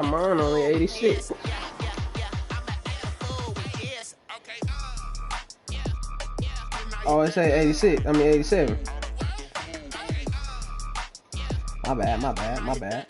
Mine only 86. Oh, it say 86. I mean 87. My bad, my bad, my bad.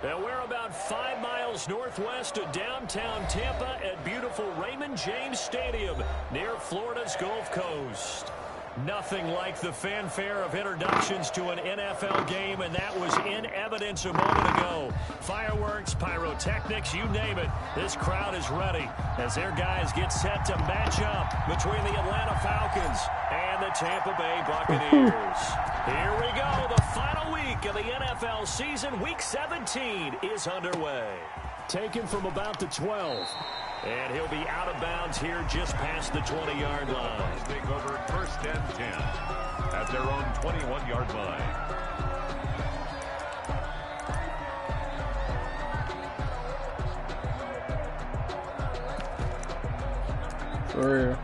And we're about 5 miles northwest of downtown Tampa at beautiful Raymond James Stadium near Florida's Gulf Coast. Nothing like the fanfare of introductions to an NFL game, and that was in evidence a moment ago. Fireworks, pyrotechnics, you name it. This crowd is ready as their guys get set to match up between the Atlanta Falcons and the Tampa Bay Buccaneers. Here we go. The final week of the NFL season, Week 17, is underway. Taken from about the 12. And he'll be out of bounds here just past the 20-yard line. Take over first and 10 at their own 21-yard line. For real.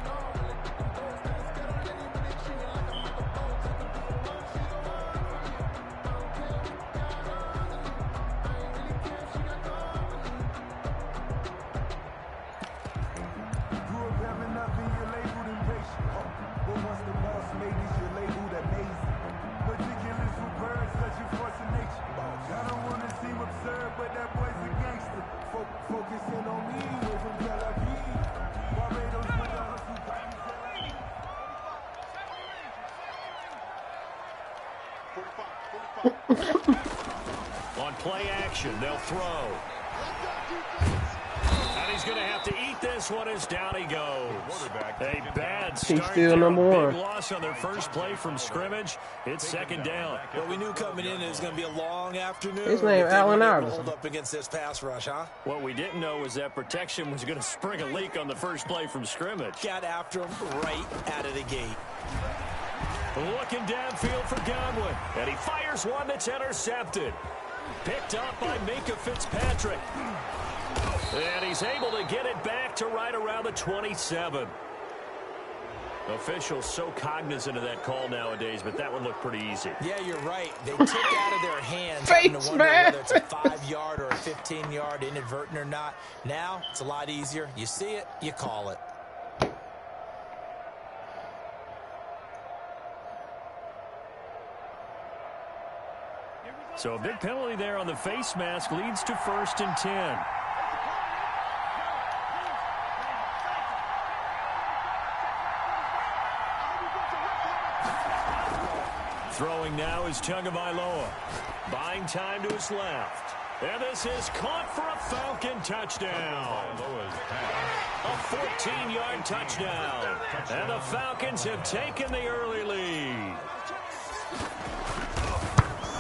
On play action, they'll throw. And he's going to have to eat this one as down he goes. A bad start. He's still number one. Big loss on their first play from scrimmage. It's second down. Well, we knew coming in it was going to be a long afternoon. His name Allen Iverson. Hold up against this pass rush, huh? What we didn't know was that protection was going to spring a leak on the first play from scrimmage. Got after him right out of the gate. Looking downfield for Godwin. And he fires one that's intercepted. Picked up by Minka Fitzpatrick. And he's able to get it back to right around the 27. Officials so cognizant of that call nowadays, but that one looked pretty easy. Yeah, you're right. They took out of their hands having to wonder whether it's a 5-yard or a 15-yard, inadvertent or not. Now, it's a lot easier. You see it, you call it. So a big penalty there on the face mask leads to 1st and 10. Throwing now is Tagovailoa. Buying time to his left. And this is caught for a Falcon touchdown. A 14-yard touchdown. And the Falcons have taken the early lead.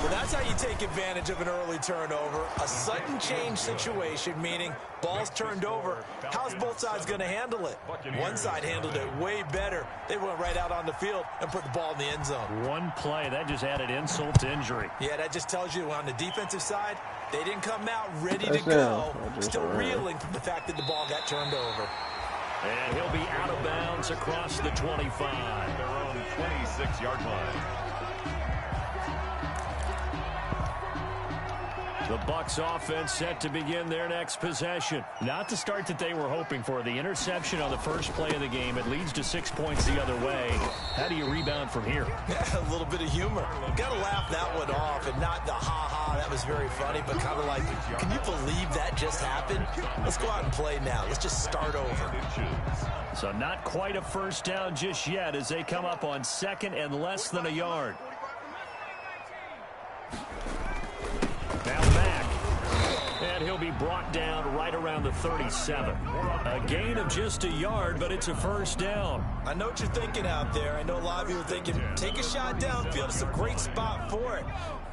Well, that's how you take advantage of an early turnover. A sudden change situation, meaning ball's turned over. How's both sides going to handle it? One side handled it way better. They went right out on the field and put the ball in the end zone. One play, that just added insult to injury. Yeah, that just tells you on the defensive side, they didn't come out ready to go. Still reeling from the fact that the ball got turned over. And he'll be out of bounds across the 25. Their own 26-yard line. The Bucs offense set to begin their next possession. Not the start that they were hoping for. The interception on the first play of the game. It leads to 6 points the other way. How do you rebound from here? Yeah, a little bit of humor. Got to laugh that one off and not the ha-ha. That was very funny, but kind of like, can you believe that just happened? Let's go out and play now. Let's just start over. So not quite a first down just yet as they come up on 2nd and less than a yard. Now back. And he'll be brought down right around the 37. A gain of just a yard, but it's a first down. I know what you're thinking out there. I know a lot of you are thinking, take a shot downfield. It's a great spot for it.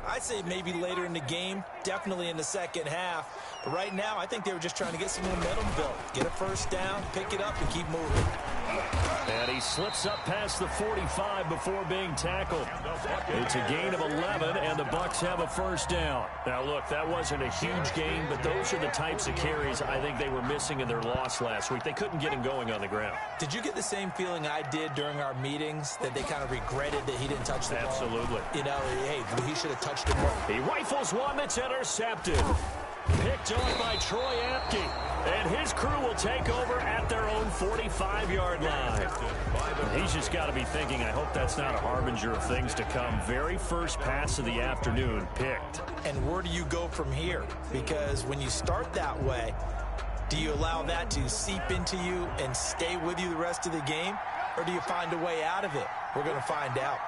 I'd say maybe later in the game, definitely in the second half. But right now, I think they were just trying to get some momentum built. Get a first down, pick it up, and keep moving. And he slips up past the 45 before being tackled. It's a gain of 11, and the Bucs have a first down. Now, look, that wasn't a huge gain, but those are the types of carries I think they were missing in their loss last week. They couldn't get him going on the ground. Did you get the same feeling I did during our meetings, that they kind of regretted that he didn't touch the ball? Absolutely. You know, hey, he should have touched it more. He rifles one that's intercepted. Picked off by Troy Apke. And his crew will take over at their own 45-yard line. He's just got to be thinking, I hope that's not a harbinger of things to come. Very first pass of the afternoon picked. And where do you go from here? Because when you start that way, do you allow that to seep into you and stay with you the rest of the game? Or do you find a way out of it? We're going to find out.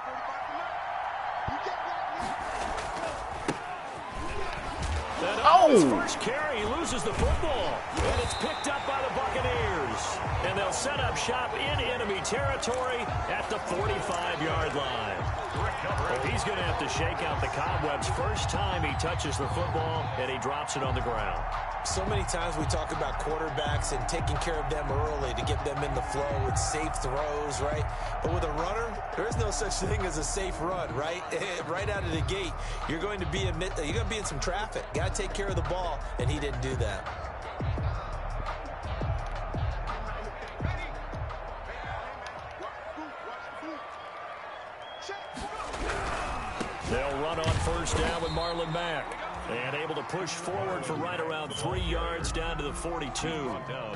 His first carry, he loses the football. And it's picked up by the Buccaneers. And they'll set up shop in enemy territory at the 45-yard line. Well, he's going to have to shake out the cobwebs first time he touches the football, and he drops it on the ground. So many times we talk about quarterbacks and taking care of them early to get them in the flow with safe throws, right? But with a runner, there is no such thing as a safe run, right? Right out of the gate, you're going to be in some traffic. Got to take care of the ball, and he didn't do that. They'll run on first down with Marlon Mack. And able to push forward for right around 3 yards down to the 42.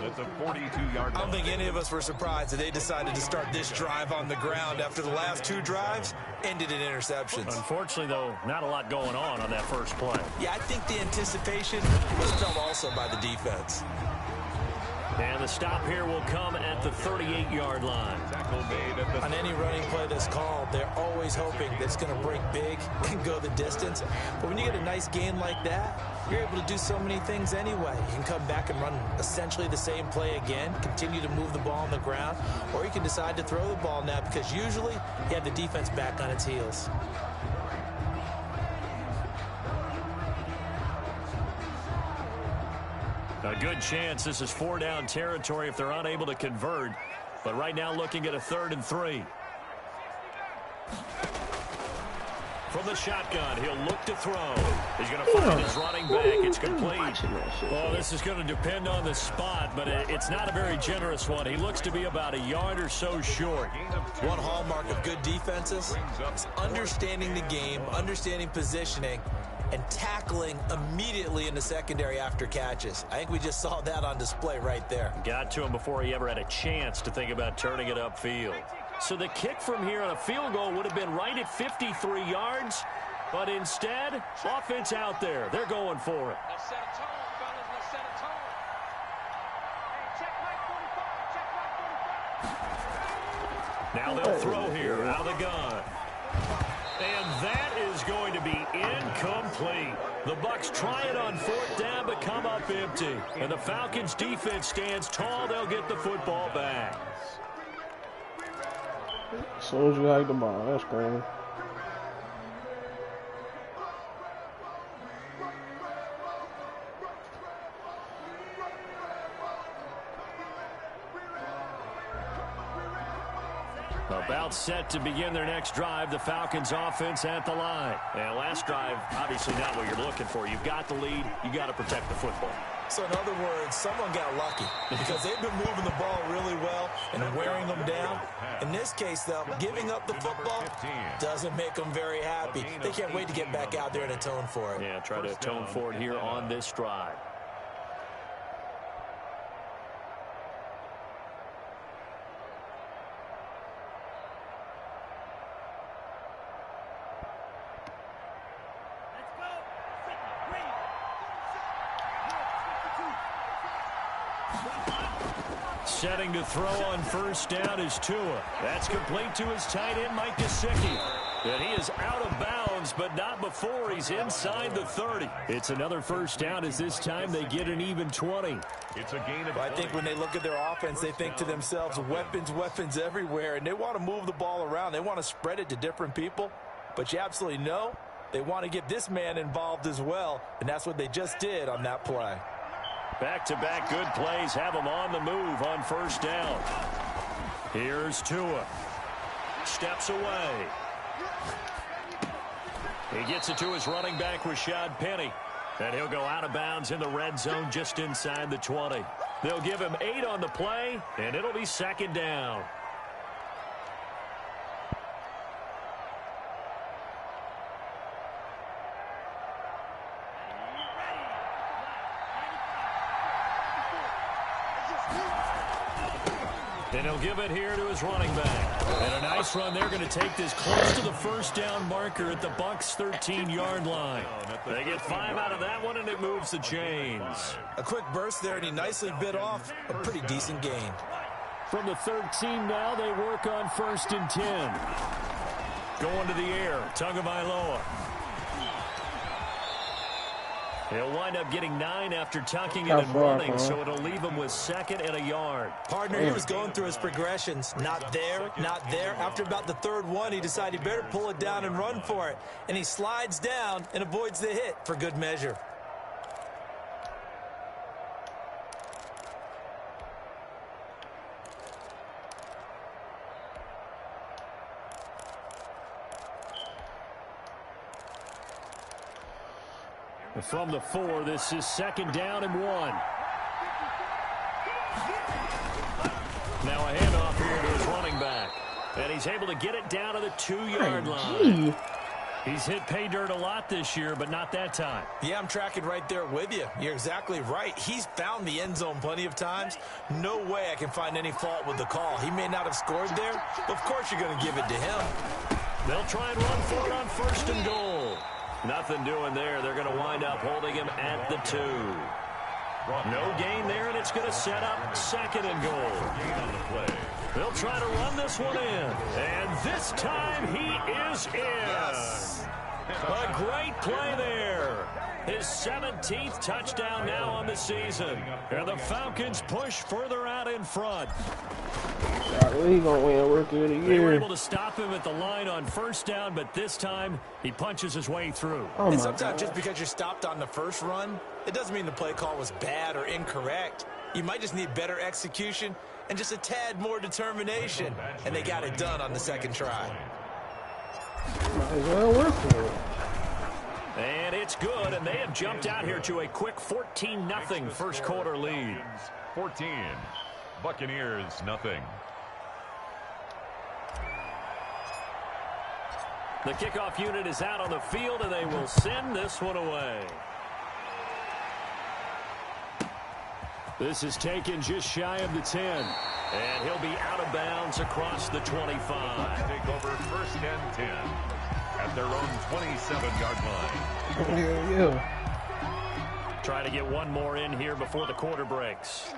It's a 42-yard I don't think any of us were surprised that they decided to start this drive on the ground after the last two drives ended in interceptions. Unfortunately, though, not a lot going on that first play. Yeah, I think the anticipation was felt also by the defense. And the stop here will come at the 38-yard line. On any running play that's called, they're always hoping that it's going to break big and go the distance. But when you get a nice gain like that, you're able to do so many things anyway. You can come back and run essentially the same play again, continue to move the ball on the ground, or you can decide to throw the ball now because usually you have the defense back on its heels. A good chance this is 4-down territory if they're unable to convert. But right now looking at a 3rd and 3. From the shotgun, he'll look to throw. He's going to find his running back. It's complete. Well, this is going to depend on the spot, but it's not a very generous one. He looks to be about a yard or so short. One hallmark of good defenses is understanding the game, understanding positioning, and tackling immediately in the secondary after catches. I think we just saw that on display right there. Got to him before he ever had a chance to think about turning it upfield. So the kick from here on a field goal would have been right at 53 yards, but instead, offense out there. They're going for it. Let's set a tone, fellas. Let's set a tone. Hey, check right 45. Check right 45. Now they'll throw here out of the gun. And that is going to be incomplete. The Bucs try it on 4th down, but come up empty. And the Falcons' defense stands tall. They'll get the football back. As soon as you hike the ball, that's crazy. About set to begin their next drive, the Falcons offense at the line. And last drive, obviously not what you're looking for. You've got the lead. You got to protect the football. So in other words, someone got lucky because they've been moving the ball really well and wearing them down. In this case, though, giving up the football doesn't make them very happy. They can't wait to get back out there and atone for it. Yeah, try to atone for it here on this drive. Setting to throw on first down is Tua. That's complete to his tight end, Mike Gesicki. And he is out of bounds yards, but not before he's inside the 30. It's another first down as this time they get an even 20. It's a gain of I think when they look at their offense, they think to themselves, weapons, weapons everywhere, and they want to move the ball around. They want to spread it to different people, but you absolutely know they want to get this man involved as well, and that's what they just did on that play. Back-to-back good plays have him on the move on first down. Here's Tua. Steps away. He gets it to his running back, Rashad Penny. And he'll go out of bounds in the red zone just inside the 20. They'll give him 8 on the play, and it'll be second down. And he'll give it here to his running back. And a nice run. They're going to take this close to the first down marker at the Bucs' 13-yard line. They get 5 out of that one, and it moves the chains. A quick burst there, and he nicely bit off a pretty decent gain. From the 13 now, they work on first and 10. Going to the air, Tagovailoa. He'll wind up getting 9 after tucking it and running, so it'll leave him with 2nd and a yard. Partner, he was going through his progressions. Not there, not there. After about the 3rd one, he decided he better pull it down and run for it. And he slides down and avoids the hit for good measure. From the 4, this is 2nd down and 1. Now a handoff here to his running back. And he's able to get it down to the 2-yard line. He's hit pay dirt a lot this year, but not that time. Yeah, I'm tracking right there with you. You're exactly right. He's found the end zone plenty of times. No way I can find any fault with the call. He may not have scored there, but of course you're going to give it to him. They'll try and run for it on 1st and goal. Nothing doing there. They're going to wind up holding him at the 2. No gain there, and it's going to set up 2nd and goal. They'll try to run this one in. And this time he is in. Yes. A great play there. His 17th touchdown now on the season. And the Falcons push further out in front. He gonna win Rookie of the Year. They were able to stop him at the line on 1st down, but this time he punches his way through. Oh, and sometimes just because you're stopped on the first run, it doesn't mean the play call was bad or incorrect. You might just need better execution and just a tad more determination. And they got it done on the 2nd try. Might as well work for it. And it's good, and they have jumped out here to a quick 14-0 first quarter lead. 14. Buccaneers, nothing. The kickoff unit is out on the field, and they will send this one away. This is taken just shy of the 10. And he'll be out of bounds across the 25. Take over 1st and 10 at their own 27-yard line. Yeah. Try to get one more in here before the quarter breaks.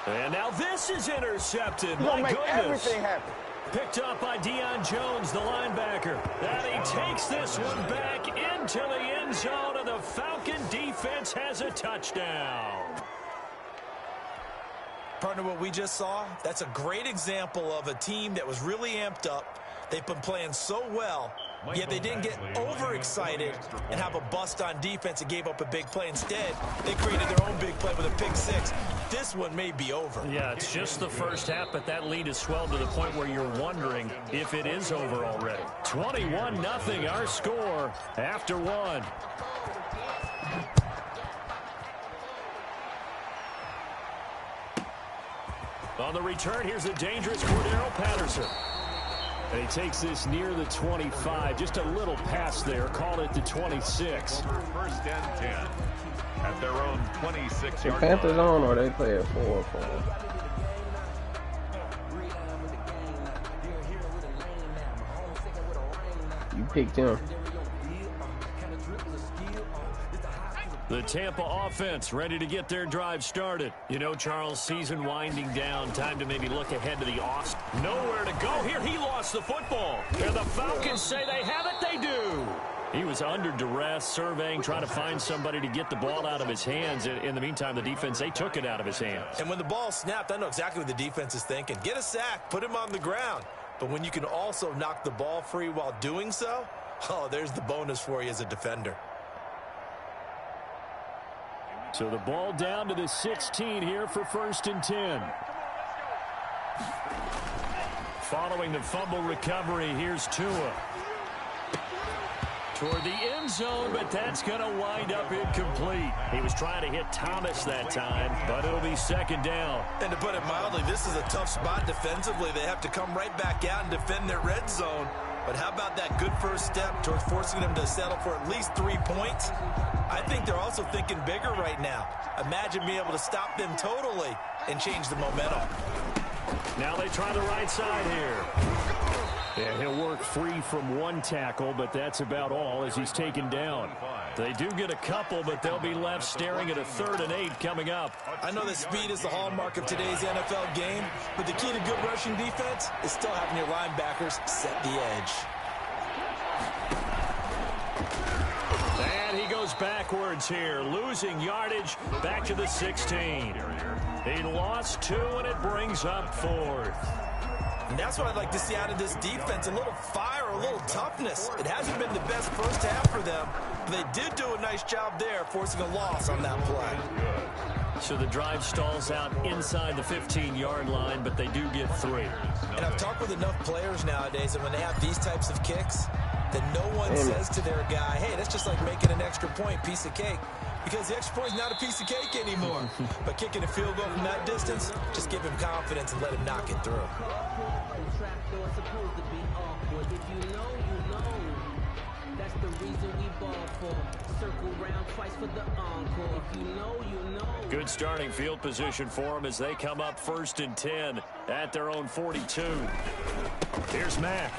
And now this is intercepted. My goodness. Everything happen. Picked up by Deion Jones, the linebacker. And he takes this one back into the end zone, and the Falcon defense has a touchdown. Partner, what we just saw, that's a great example of a team that was really amped up. They've been playing so well, yet they didn't get overexcited and have a bust on defense and gave up a big play. Instead, they created their own big play with a pick 6. This one may be over. Yeah, it's just the first half, but that lead has swelled to the point where you're wondering if it is over already. 21-0 our score after 1. On the return, here's a dangerous Cordero Patterson. And he takes this near the 25. Just a little pass there. Called it the 26. 1st and 10 at their own 26-yard The line. Panthers on, or they play at 4-4. You picked him. The Tampa offense ready to get their drive started. You know, Charles, season winding down. Time to maybe look ahead to the offs. Nowhere to go here. He lost the football. And the Falcons say they have it. They do. He was under duress, surveying, trying to find somebody to get the ball out of his hands. In the meantime, the defense, they took it out of his hands. And when the ball snapped, I know exactly what the defense is thinking. Get a sack, put him on the ground. But when you can also knock the ball free while doing so, oh, there's the bonus for you as a defender. So the ball down to the 16 here for 1st and 10. Following the fumble recovery, here's Tua. Toward the end zone, but that's going to wind up incomplete. He was trying to hit Thomas that time, but it'll be 2nd down. And to put it mildly, this is a tough spot defensively. They have to come right back out and defend their red zone. But how about that good first step towards forcing them to settle for at least 3 points? I think they're also thinking bigger right now. Imagine being able to stop them totally and change the momentum. Now they try the right side here. Yeah, he'll work free from one tackle, but that's about all as he's taken down. They do get a couple, but they'll be left staring at a 3rd and 8 coming up. I know that speed is the hallmark of today's NFL game, but the key to good rushing defense is still having your linebackers set the edge. And he goes backwards here, losing yardage back to the 16. He lost 2, and it brings up 4th. And that's what I'd like to see out of this defense, a little fire, a little toughness. It hasn't been the best first half for them, but they did do a nice job there, forcing a loss on that play. So the drive stalls out inside the 15-yard line, but they do get 3. And I've talked with enough players nowadays, and when they have these types of kicks, that no one says to their guy, hey, that's just like making an extra point, piece of cake. Because the extra point is not a piece of cake anymore. But kicking a field goal from that distance, just give him confidence and let him knock it through. Good starting field position for them as they come up 1st and 10 at their own 42. Here's Mack.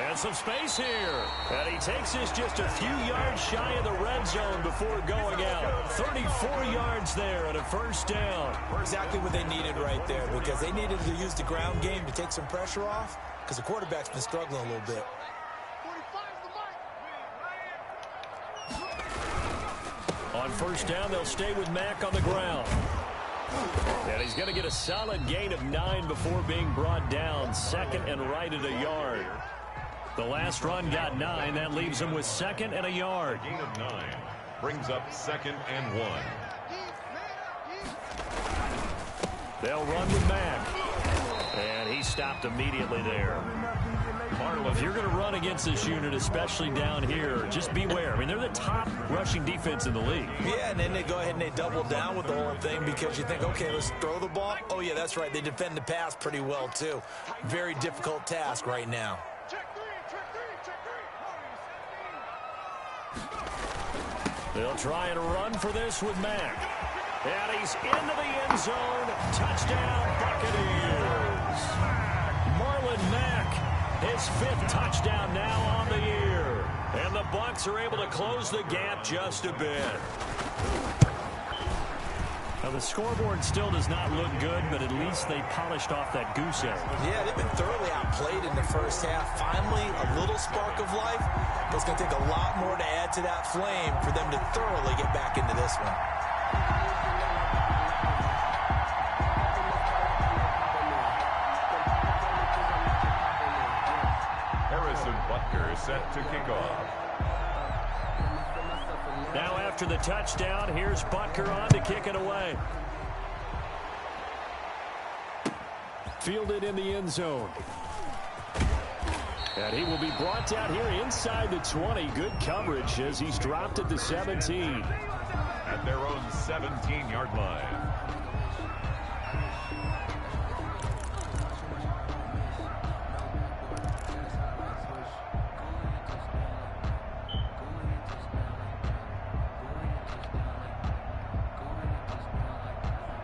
And some space here. And he takes this just a few yards shy of the red zone before going out. 34 yards there and a 1st down. Exactly what they needed right there, because they needed to use the ground game to take some pressure off, because the quarterback's been struggling a little bit. On 1st down, they'll stay with Mack on the ground. And he's going to get a solid gain of 9 before being brought down. 2nd and right at a yard. The last run got 9. That leaves him with 2nd and a yard. Gain of 9 brings up 2nd and 1. They'll run with Mack. And he stopped immediately there. If you're going to run against this unit, especially down here, just beware. I mean, they're the top rushing defense in the league. Yeah, and then they go ahead and they double down with the whole thing because you think, okay, let's throw the ball. Oh, yeah, that's right. They defend the pass pretty well, too. Very difficult task right now. They'll try and run for this with Mack. And he's into the end zone. Touchdown, Buccaneers. Marlon Mack, his 5th touchdown now on the year. And the Bucs are able to close the gap just a bit. Now, the scoreboard still does not look good, but at least they polished off that goose egg. Yeah, they've been thoroughly outplayed in the first half. Finally, a little spark of life, but it's going to take a lot more to add to that flame for them to thoroughly get back into this one. Set to kick off. Now after the touchdown, here's Butker on to kick it away. Fielded in the end zone. And he will be brought down here inside the 20. Good coverage as he's dropped at the 17. At their own 17-yard line.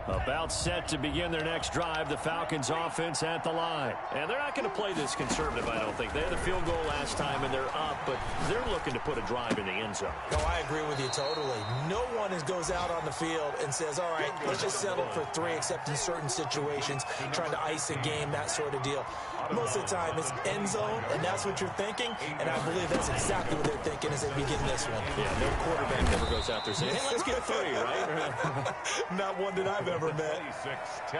A About set to begin their next drive. The Falcons offense at the line. And they're not going to play this conservative, I don't think. They had a field goal last time, and they're up, but they're looking to put a drive in the end zone. No, I agree with you totally. No one goes out on the field and says, all right, let's just settle for 3, except in certain situations, trying to ice a game, that sort of deal. Most of the time, it's end zone, and that's what you're thinking, and I believe that's exactly what they're thinking as they begin this one. Yeah, no quarterback ever goes out there saying, hey, let's get 3, right? Not one that I've ever met.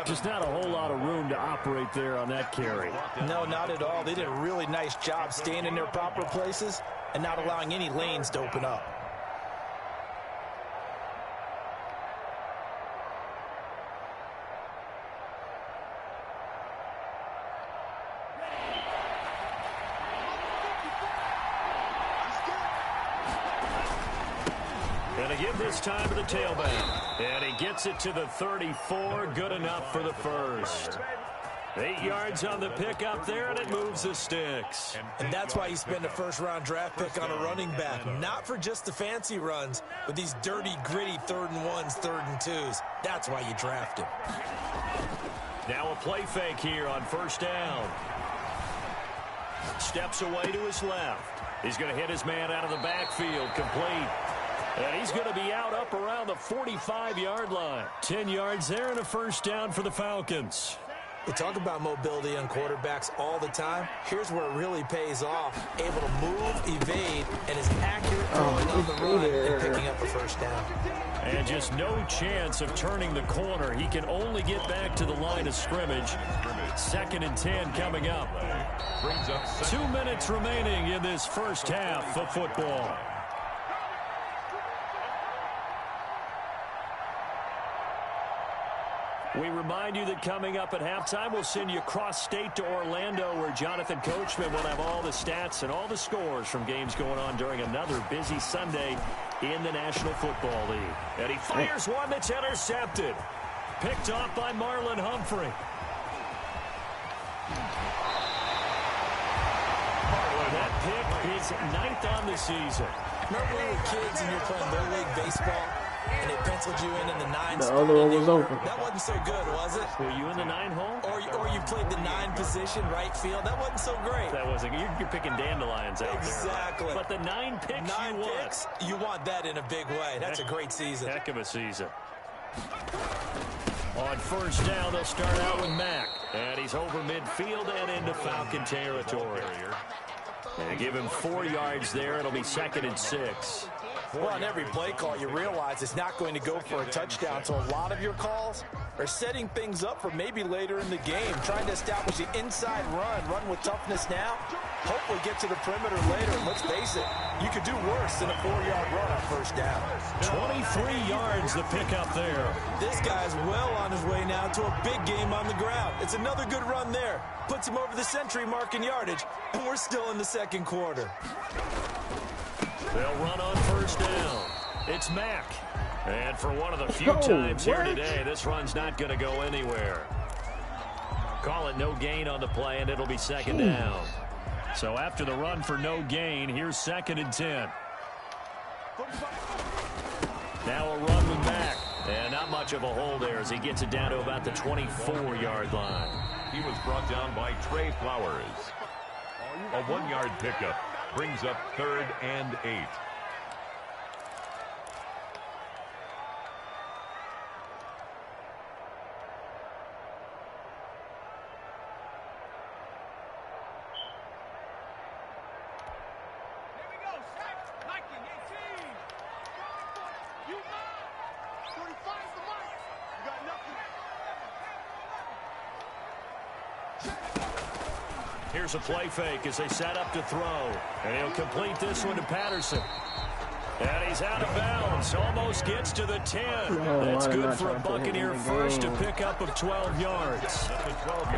Just not a whole lot of room to operate there on that carry. No, not at all. They did a really nice job staying in their proper places and not allowing any lanes to open up. Going to give this time to the tailback. And he gets it to the 34. Good enough for the first. 8 yards on the pickup there, and it moves the sticks. And that's why you spend a first-round draft pick on a running back. Not for just the fancy runs, but these dirty, gritty 3rd and 1s, 3rd and 2s. That's why you draft him. Now a play fake here on first down. Steps away to his left. He's going to hit his man out of the backfield, complete. And he's going to be out up around the 45-yard line. 10 yards there and a first down for the Falcons. We talk about mobility on quarterbacks all the time. Here's where it really pays off. Able to move, evade, and is accurate throwing on the run and picking up a first down. And just no chance of turning the corner. He can only get back to the line of scrimmage. 2nd and 10 coming up. 2 minutes remaining in this first half of football. We remind you that coming up at halftime, we'll send you cross-state to Orlando, where Jonathan Coachman will have all the stats and all the scores from games going on during another busy Sunday in the National Football League. And he fires one that's intercepted. Picked off by Marlon Humphrey. That pick is 9th on the season. Remember when we were kids and you were playing Little League Baseball? And it penciled you in the 9 The spot. other one was open. That wasn't so good, was it? Were you in the 9 hole? Or you played the 9 position, right field. That wasn't so great. That wasn't. You're picking dandelions out exactly. there. But the 9 picks 9 picks, you want that in a big way. That's a great season. Heck of a season. On first down, they'll start out with Mack. And he's over midfield and into Falcon territory. And give him 4 yards there. It'll be 2nd and 6. Well, on every play call, you realize it's not going to go for a touchdown. So a lot of your calls are setting things up for maybe later in the game, trying to establish the inside run with toughness now. Hopefully get to the perimeter later. And let's face it, you could do worse than a 4-yard run on first down. 23 yards the pickup there. This guy's well on his way now to a big game on the ground. It's another good run there. Puts him over the century mark in yardage, and we're still in the 2nd quarter. They'll run on first down. It's Mack. And for one of the few times here today, this run's not going to go anywhere. Call it no gain on the play, and it'll be 2nd down. So after the run for no gain, here's 2nd and 10. Now a run with Mack. And not much of a hole there as he gets it down to about the 24-yard line. He was brought down by Trey Flowers. A 1-yard pickup brings up 3rd and 8. Here's a play fake as they set up to throw. And he'll complete this one to Patterson. And he's out of bounds. Almost gets to the 10. That's good for a Buccaneer first, a pickup of 12 yards.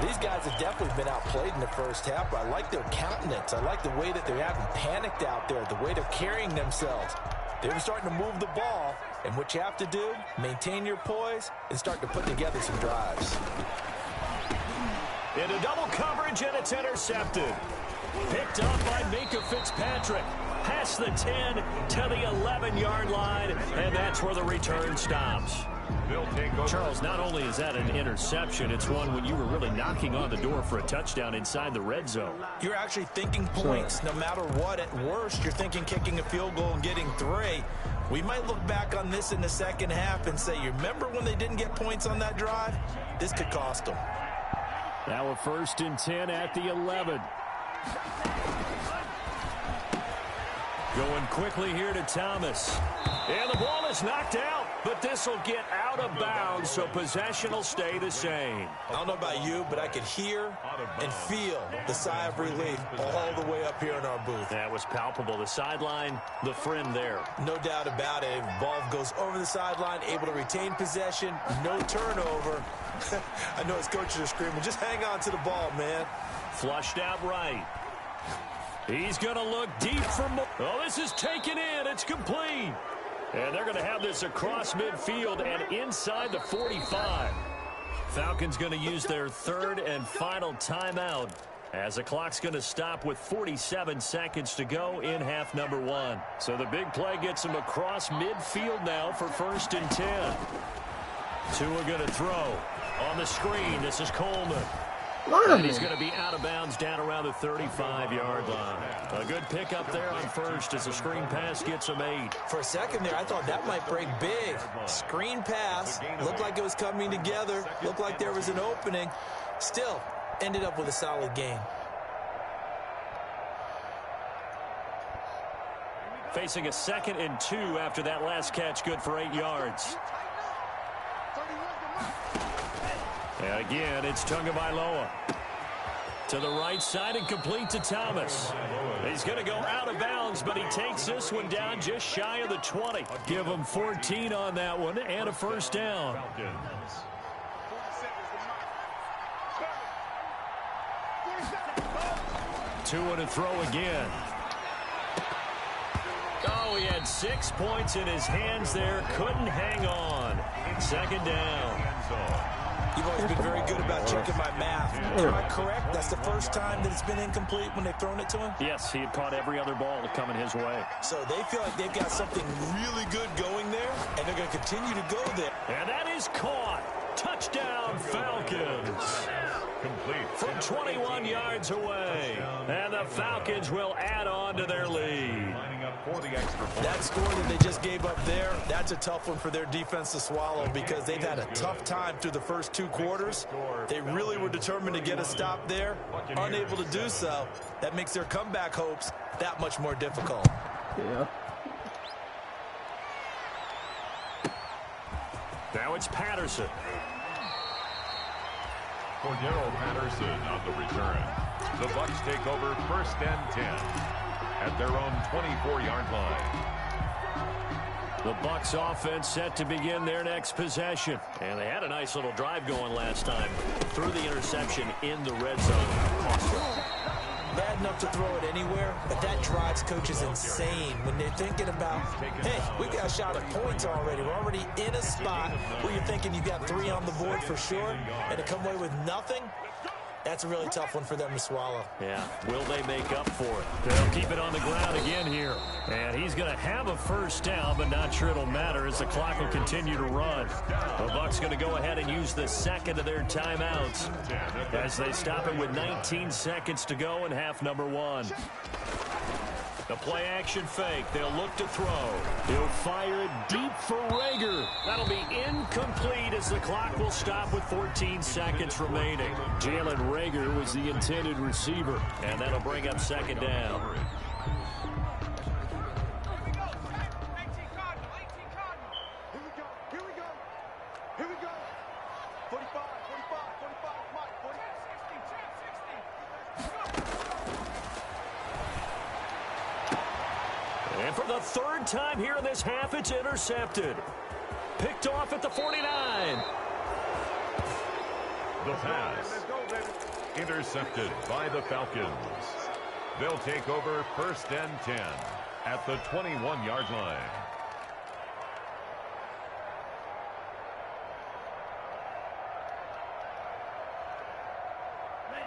These guys have definitely been outplayed in the first half, but I like their countenance. I like the way that they haven't panicked out there, the way they're carrying themselves. They're starting to move the ball, and what you have to do, maintain your poise and start to put together some drives. Into double coverage, and it's intercepted. Picked up by Minkah Fitzpatrick. Past the 10 to the 11-yard line, and that's where the return stops. They'll take over. Charles, not only is that an interception, it's one when you were really knocking on the door for a touchdown inside the red zone. You're actually thinking points no matter what. At worst, you're thinking kicking a field goal and getting 3. We might look back on this in the second half and say, you remember when they didn't get points on that drive? This could cost them. Now a 1st and 10 at the 11. Going quickly here to Thomas. And the ball is knocked out, but this will get out of bounds, so possession will stay the same. I don't know about you, but I could hear and feel the sigh of relief all the way up here in our booth. That was palpable. The sideline, the friend there. No doubt about it. Ball goes over the sideline, able to retain possession, no turnover. I know his coaches are screaming, just hang on to the ball, man. Flushed out right. He's going to look deep for more. Oh, this is taken in. It's complete. And they're going to have this across midfield and inside the 45. Falcons going to use their 3rd and final timeout as the clock's going to stop with 47 seconds to go in half number 1. So the big play gets him across midfield now for 1st and 10. Tua going to throw on the screen. This is Coleman. And he's going to be out of bounds down around the 35-yard line. A good pickup there on 1st as the screen pass gets him 8. For a second there, I thought that might break big. Screen pass. Looked like it was coming together. Looked like there was an opening. Still, ended up with a solid gain. Facing a 2nd and 2 after that last catch, good for 8 yards. And again, it's Tagovailoa. To the right side and complete to Thomas. He's going to go out of bounds, but he takes this one down just shy of the 20. Give him 14 on that one and a 1st down. Tua to throw again. Oh, he had 6 points in his hands there. Couldn't hang on. 2nd down. You've always been very good about checking my math. Am I correct? That's the first time that it's been incomplete when they've thrown it to him? Yes, he had caught every other ball coming his way. So they feel like they've got something really good going there, and they're going to continue to go there. And that is caught. Touchdown, Falcons. Complete. From 21 yards away. And the Falcons will add on to their lead. That score that they just gave up there, that's a tough one for their defense to swallow because they've had a tough time through the first 2 quarters. They really were determined to get a stop there. Unable to do so. That makes their comeback hopes that much more difficult. Yeah. Now it's Patterson. Cordero Patterson on the return. The Bucs take over 1st and 10 at their own 24-yard line. The Bucs offense set to begin their next possession. And they had a nice little drive going last time. Threw the interception in the red zone. Bad enough to throw it anywhere, but that drives coaches insane when they're thinking about, hey, we got a shot at points already. We're already in a spot where you're thinking you got 3 on the board for sure, and to come away with nothing, that's a really tough one for them to swallow. Yeah, will they make up for it? They'll keep it on the ground again here. And he's going to have a 1st down, but not sure it'll matter as the clock will continue to run. The Bucs going to go ahead and use the 2nd of their timeouts as they stop it with 19 seconds to go in half number 1. The play-action fake. They'll look to throw. He'll fire it deep for Rager. That'll be incomplete as the clock will stop with 14 seconds remaining. Jalen Rager was the intended receiver, and that'll bring up 2nd down. Here we go. 45, Mike, 40, 60. And for the 3rd time here in this half, it's intercepted. Picked off at the 49. The pass. Intercepted by the Falcons. They'll take over 1st and 10 at the 21-yard line.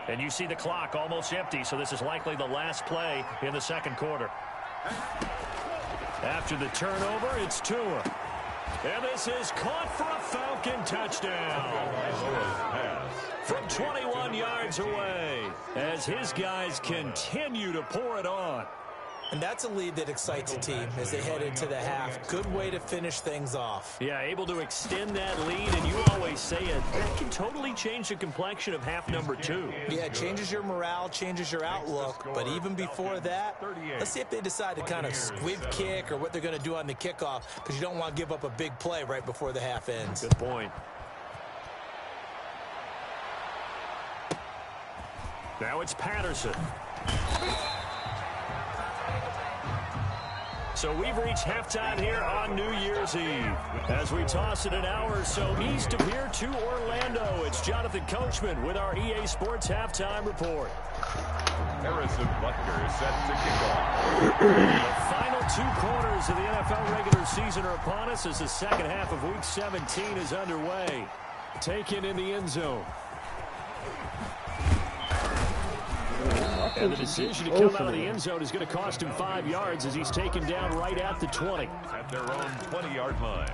And you see the clock almost empty, so this is likely the last play in the 2nd quarter. After the turnover, it's Tua. And this is caught for a Falcon touchdown. From 21 yards away, as his guys continue to pour it on. And that's a lead that excites a team as they head into the half. Good way to finish things off. Yeah, able to extend that lead, and you always say it, that can totally change the complexion of half number 2. Yeah, it changes your morale, changes your outlook. But even before that, let's see if they decide to kind of squib kick or what they're going to do on the kickoff, because you don't want to give up a big play right before the half ends. Good point. Now it's Patterson. So we've reached halftime here on New Year's Eve. As we toss it an hour or so east of here to Orlando, it's Jonathan Coachman with our EA Sports Halftime Report. Harrison Butker is set to kick off. The final 2 quarters of the NFL regular season are upon us as the second half of Week 17 is underway. Taken in the end zone. And the decision to come out of the end zone is going to cost him 5 yards as he's taken down right at the 20. At their own 20-yard line.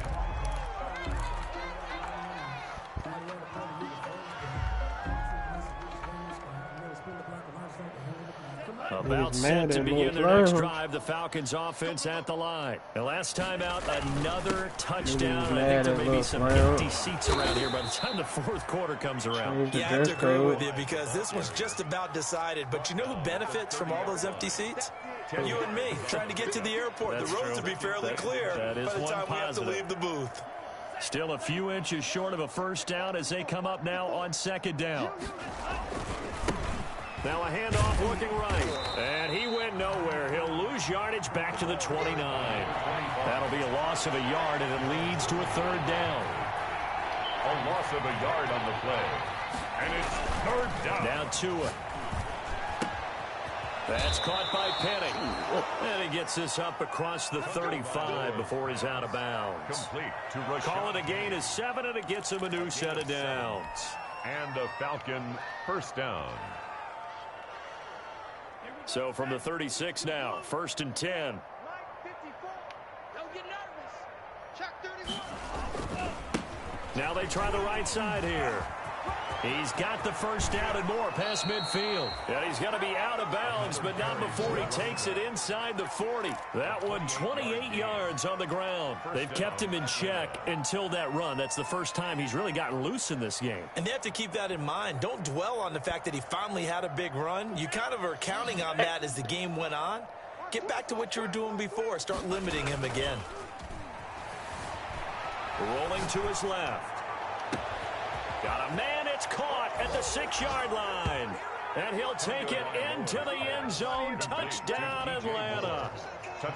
About set to begin their next drive, the Falcons offense at the line. And last time out, another touchdown. I think there may be some empty seats around here by the time the fourth quarter comes around. Yeah, I have to agree with you because this was just about decided. But you know who benefits from all those empty seats? You and me, trying to get to the airport. The roads will be fairly clear by the time we have to leave the booth. Still a few inches short of a first down as they come up now on second down. Now a handoff looking right. And he went nowhere. He'll lose yardage back to the 29. That'll be a loss of a yard, and it leads to a third down. A loss of a yard on the play. And it's third down. Now Tua. That's caught by Penny. And he gets this up across the 35 before he's out of bounds. Complete to Rashad. Call it a gain of 7, and it gets him a new set of downs. And a Falcon first down. So from the 36 now, 1st and 10. Line 54. Don't get nervous. Chuck 31. Now they try the right side here. He's got the first down and more past midfield. And he's going to be out of bounds, but not before he takes it inside the 40. That one 28 yards on the ground. They've kept him in check until that run. That's the first time he's really gotten loose in this game. And they have to keep that in mind. Don't dwell on the fact that he finally had a big run. You kind of are counting on that as the game went on. Get back to what you were doing before. Start limiting him again. Rolling to his left. Got a man, it's caught at the 6-yard line. And he'll take it into the end zone. Touchdown, Atlanta.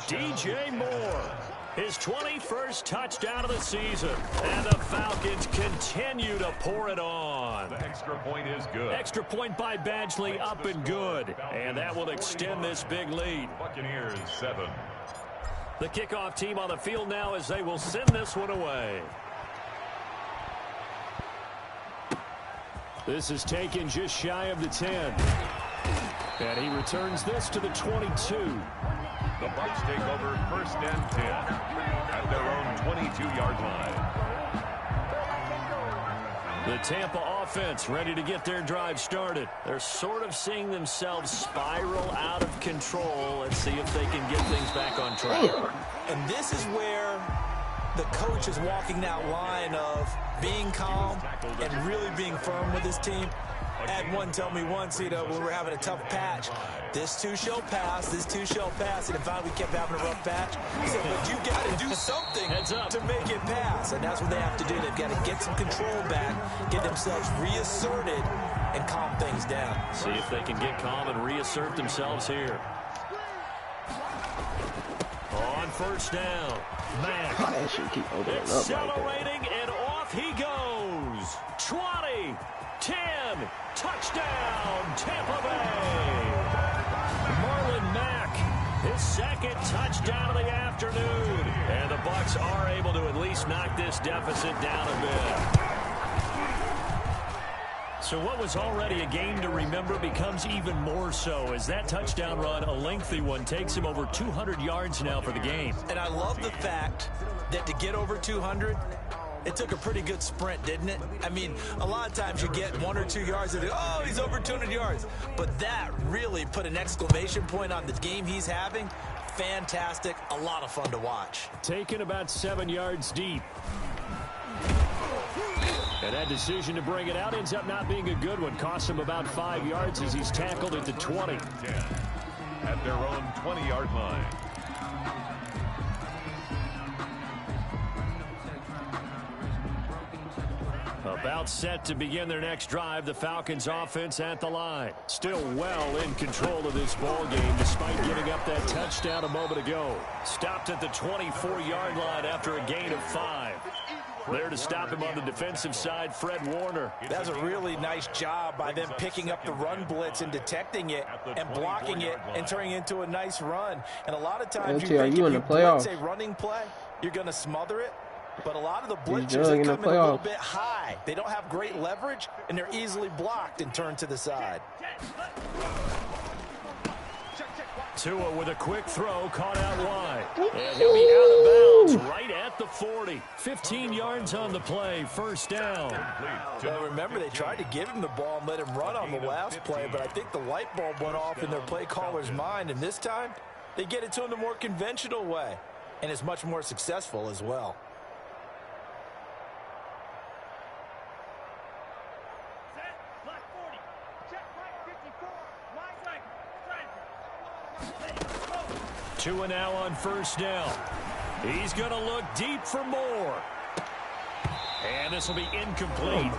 DJ Moore, his 21st touchdown of the season. And the Falcons continue to pour it on. The extra point is good. Extra point by Badgley, up and good. And that will extend this big lead. Buccaneers 7. The kickoff team on the field now as they will send this one away. This is taken just shy of the 10. And he returns this to the 22. The Bucs take over 1st and 10 at their own 22-yard line. The Tampa offense ready to get their drive started. They're sort of seeing themselves spiral out of control. Let's see if they can get things back on track. And this is where the coach is walking that line of being calm and really being firm with his team. I had one tell me once, when we were having a tough patch, this too shall pass, this too shall pass, and in fact we kept having a rough patch. He said, but you got to do something to make it pass, and that's what they have to do. They've got to get some control back, get themselves reasserted, and calm things down. See if they can get calm and reassert themselves here. On 1st down, Mack accelerating, and off he goes. 20, 10, touchdown, Tampa Bay. Marlon Mack, his 2nd touchdown of the afternoon. And the Bucs are able to at least knock this deficit down a bit. So what was already a game to remember becomes even more so as that touchdown run, a lengthy one, takes him over 200 yards now for the game. And I love the fact that to get over 200, it took a pretty good sprint, didn't it? I mean, a lot of times you get 1 or 2 yards and oh, he's over 200 yards. But that really put an exclamation point on the game he's having. Fantastic, a lot of fun to watch. Taken about 7 yards deep. And that decision to bring it out ends up not being a good one. Costs him about 5 yards as he's tackled at the 20. 10 at their own 20-yard line. About set to begin their next drive. The Falcons offense at the line. Still well in control of this ball game despite giving up that touchdown a moment ago. Stopped at the 24-yard line after a gain of 5. There to stop him on the defensive side, Fred Warner. That's a really nice job by them picking up the run blitz and detecting it and blocking it and turning it into a nice run. And a lot of times you think if you blitz a running play, you're going to smother it. But a lot of the blitzers are coming a little bit high. They don't have great leverage, and they're easily blocked and turned to the side. Tua with a quick throw, caught out wide. And he'll be out of bounds right at the 40. 15 yards on the play, first down. Well, remember, they tried to give him the ball and let him run on the last play, but I think the light bulb went off in their play caller's mind, and this time they get it to him the more conventional way, and it's much more successful as well. Tua now on first down. He's going to look deep for more. And this will be incomplete.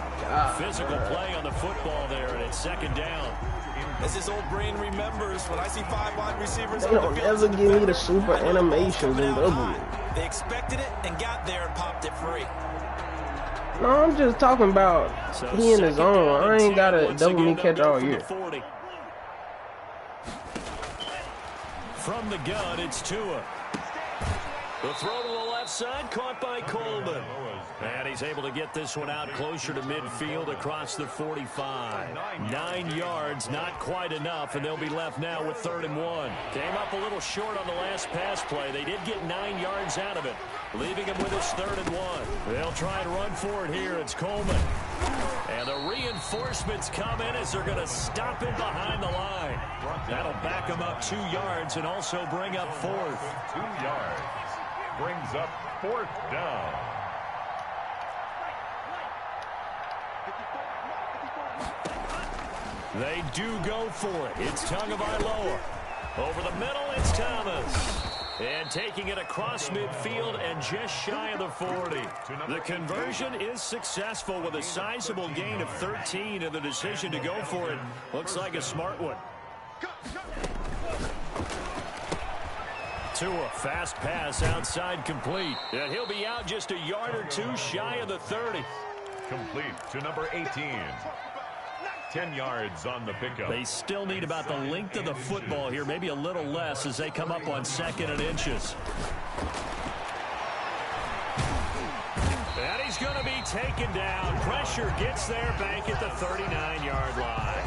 Physical play on the football there, and it's second down. As his old brain remembers, when I see 5 wide receivers, they don't ever give me the super animations and double. They expected it and got there and popped it free. No, I'm just talking about he in his own. I ain't got to double me catch all year. From the gun, it's Tua. The throw to the left side, caught by Coleman. And he's able to get this one out closer to midfield across the 45. 9 yards, not quite enough, and they'll be left now with 3rd and 1. Came up a little short on the last pass play. They did get 9 yards out of it, leaving him with his 3rd and 1. They'll try and run for it here. It's Coleman. And the reinforcements come in as they're going to stop him behind the line. That'll back him up 2 yards and also bring up 4th. 2 yards. Brings up 4th down. They do go for it. It's Tagovailoa. Over the middle, it's Thomas. And taking it across midfield and just shy of the 40. The conversion is successful with a sizable gain of 13, and the decision to go for it looks like a smart one. Tua, fast pass outside, complete. And he'll be out just a yard or 2 shy of the 30. Complete to number 18. 10 yards on the pickup. They still need about the length of the football here, maybe a little less as they come up on 2nd and inches. And he's going to be taken down. Pressure gets there back at the 39-yard line.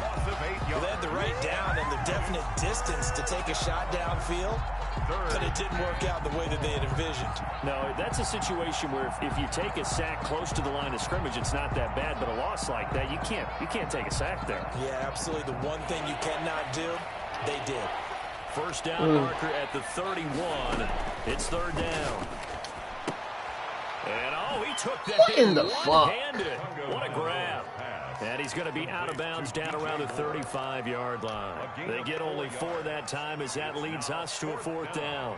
They had the right down and the definite distance to take a shot downfield, but it didn't work out the way that they had envisioned. No, that's a situation where if you take a sack close to the line of scrimmage, it's not that bad, but a loss like that, you can't take a sack there. Yeah, absolutely. The one thing you cannot do, they did. First down marker at the 31. It's 3rd down. And he took that what in the fuck? Handed. What a grab. And he's going to be out of bounds down around the 35-yard line. They get only 4 that time as that leads us to a 4th down.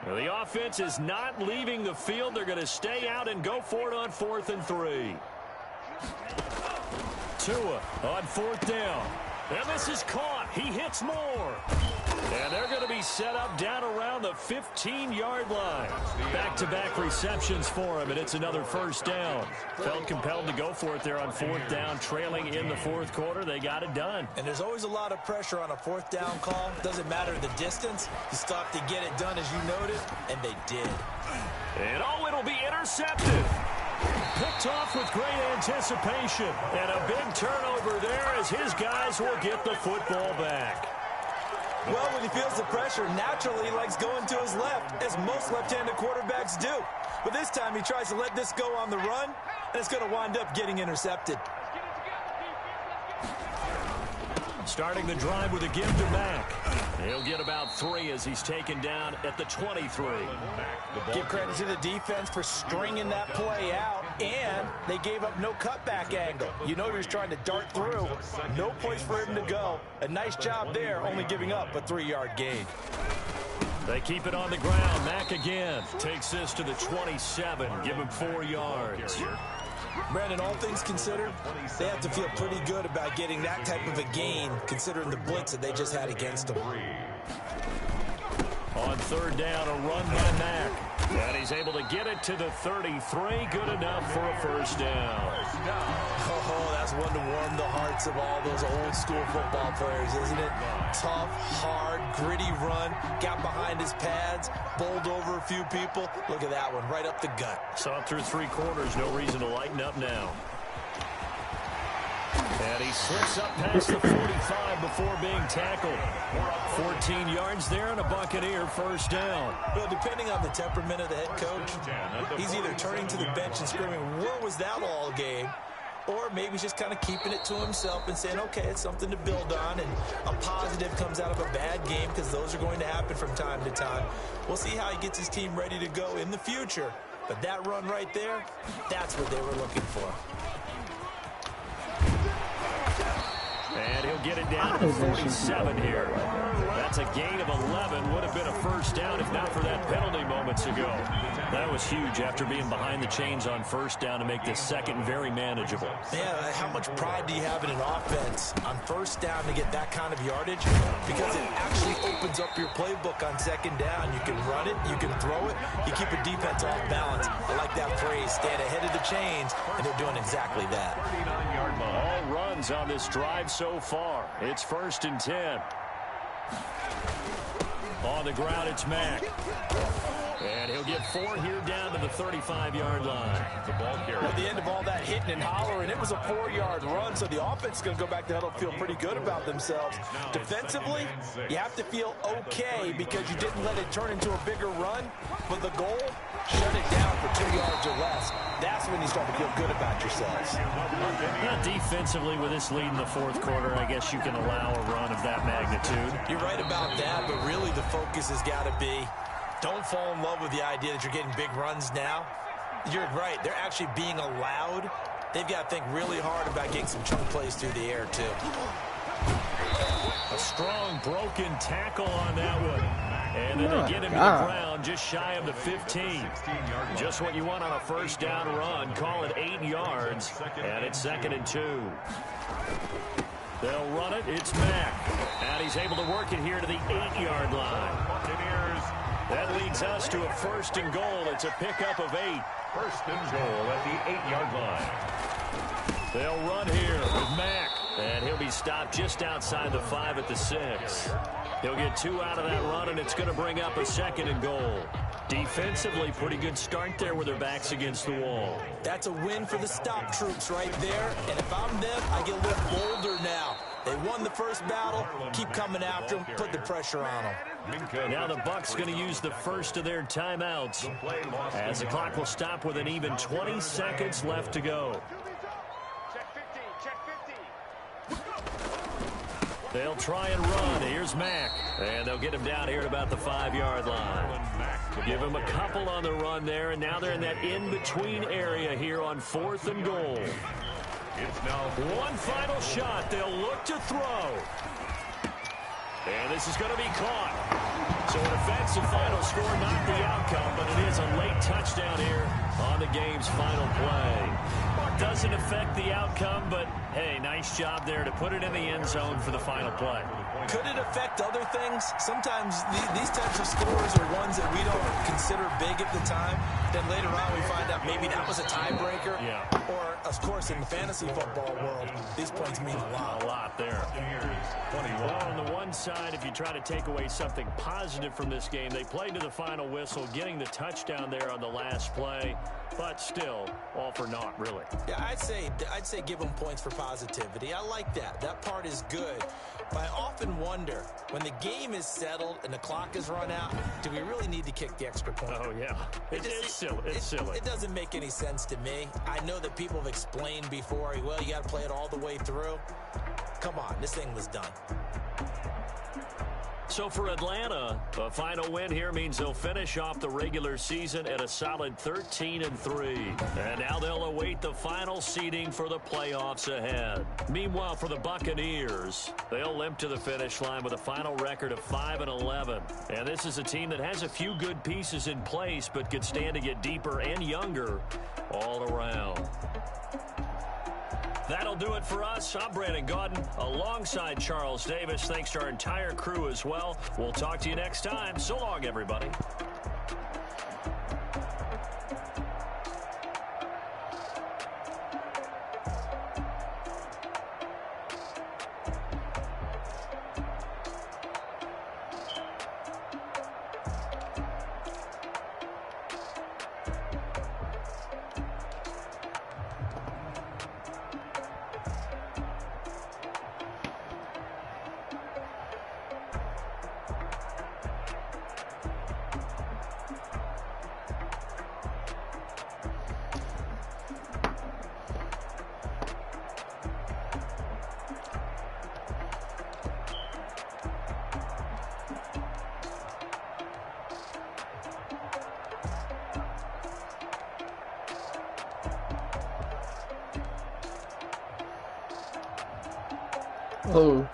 Well, the offense is not leaving the field. They're going to stay out and go for it on 4th and 3. Tua on 4th down. And this is caught. He hits more. And they're going to be set up down around the 15-yard line. Back-to-back receptions for him, and it's another first down. Felt compelled to go for it there on 4th down, trailing in the 4th quarter. They got it done. And there's always a lot of pressure on a 4th down call. Doesn't matter the distance. You stop to get it done as you noted, and they did. And it'll be intercepted. Picked off with great anticipation. And a big turnover there as his guys will get the football back. Well, when he feels the pressure, naturally he likes going to his left, as most left-handed quarterbacks do. But this time he tries to let this go on the run, and it's going to wind up getting intercepted. Starting the drive with a give to Mack. He'll get about 3 as he's taken down at the 23. Give credit to the defense for stringing that play out, and they gave up no cutback angle. You know he was trying to dart through. No place for him to go. A nice job there, only giving up a 3-yard gain. They keep it on the ground. Mack again takes this to the 27. Give him 4 yards. Brandon, all things considered, they have to feel pretty good about getting that type of a gain, considering the blitz that they just had against them. On 3rd down, a run by Mack. And he's able to get it to the 33. Good enough for a 1st down. Oh, that's one to warm the hearts of all those old school football players, isn't it? Tough, hard, gritty run. Got behind his pads, bowled over a few people. Look at that one, right up the gut. Saw through 3 quarters. No reason to lighten up now. And he slips up past the 45 before being tackled. 14 yards there and a Buccaneer 1st down. Well, depending on the temperament of the head coach, he's either turning to the bench and screaming, "Where was that all game?" Or maybe he's just kind of keeping it to himself and saying, okay, it's something to build on, and a positive comes out of a bad game, because those are going to happen from time to time. We'll see how he gets his team ready to go in the future. But that run right there, that's what they were looking for. And he'll get it down to 47 here. That's a gain of 11. Would have been a 1st down if not for that penalty moments ago. That was huge after being behind the chains on 1st down to make this 2nd very manageable. Yeah, how much pride do you have in an offense on 1st down to get that kind of yardage? Because it actually opens up your playbook on 2nd down. You can run it, you can throw it, you keep a defense off balance. I like that phrase, stand ahead of the chains, and they're doing exactly that. All runs on this drive so far. It's 1st and 10. On the ground, it's Mack. And he'll get 4 here down to the 35-yard line. The ball carrier. At the end of all that hitting and hollering, it was a 4-yard run, so the offense is going to go back to huddle, feel pretty good about themselves. Defensively, you have to feel okay because you didn't let it turn into a bigger run, but the goal, shut it down for 2 yards or less. That's when you start to feel good about yourselves. Defensively, with this lead in the 4th quarter, I guess you can allow a run of that magnitude. You're right about that, but really the focus has got to be, don't fall in love with the idea that you're getting big runs now. You're right. They're actually being allowed. They've got to think really hard about getting some chunk plays through the air, too. A strong broken tackle on that one. And then they get him to the ground just shy of the 15. Just what you want on a 1st down run. Call it 8 yards. And it's 2nd and 2. They'll run it. It's Mack. And he's able to work it here to the 8-yard line. That leads us to a 1st and goal. It's a pickup of 8. 1st and goal at the 8-yard line. They'll run here with Mack. And he'll be stopped just outside the 5 at the 6. He'll get 2 out of that run, and it's going to bring up a 2nd and goal. Defensively, pretty good start there with their backs against the wall. That's a win for the stop troops right there. And if I'm them, I get a little bolder now. They won the 1st battle. Keep coming after them. Put the pressure on them. Now the Bucs going to use the 1st of their timeouts as the clock will stop with an even 20 seconds left to go. They'll try and run. Here's Mack. And they'll get him down here at about the 5-yard line. Give him a couple on the run there, and now they're in that in-between area here on 4th and goal. It's now one final shot. They'll look to throw. And this is going to be caught. So an offensive final score, not the outcome, but it is a late touchdown here on the game's final play. Doesn't affect the outcome, but hey, nice job there to put it in the end zone for the final play. Could it affect other things? Sometimes these types of scores are ones that we don't consider big at the time. Then later on we find out maybe that was a tiebreaker. Yeah. Or, of course, in the fantasy football world, these points mean a lot. A lot there. Well, on the one side, if you try to take away something positive from this game, they played to the final whistle, getting the touchdown there on the last play. But still, all for naught, really. Yeah, I'd say give them points for positivity. I like that. That part is good. But I often often wonder, when the game is settled and the clock is run out, do we really need to kick the extra point? Oh, yeah. It's silly. It's silly. It doesn't make any sense to me. I know that people have explained before, well, you got to play it all the way through. Come on, this thing was done. So for Atlanta, a final win here means they'll finish off the regular season at a solid 13-3. And now they'll await the final seeding for the playoffs ahead. Meanwhile, for the Buccaneers, they'll limp to the finish line with a final record of 5-11. And this is a team that has a few good pieces in place, but could stand to get deeper and younger all around. That'll do it for us. I'm Brandon Gaudin alongside Charles Davis. Thanks to our entire crew as well. We'll talk to you next time. So long, everybody. Oh.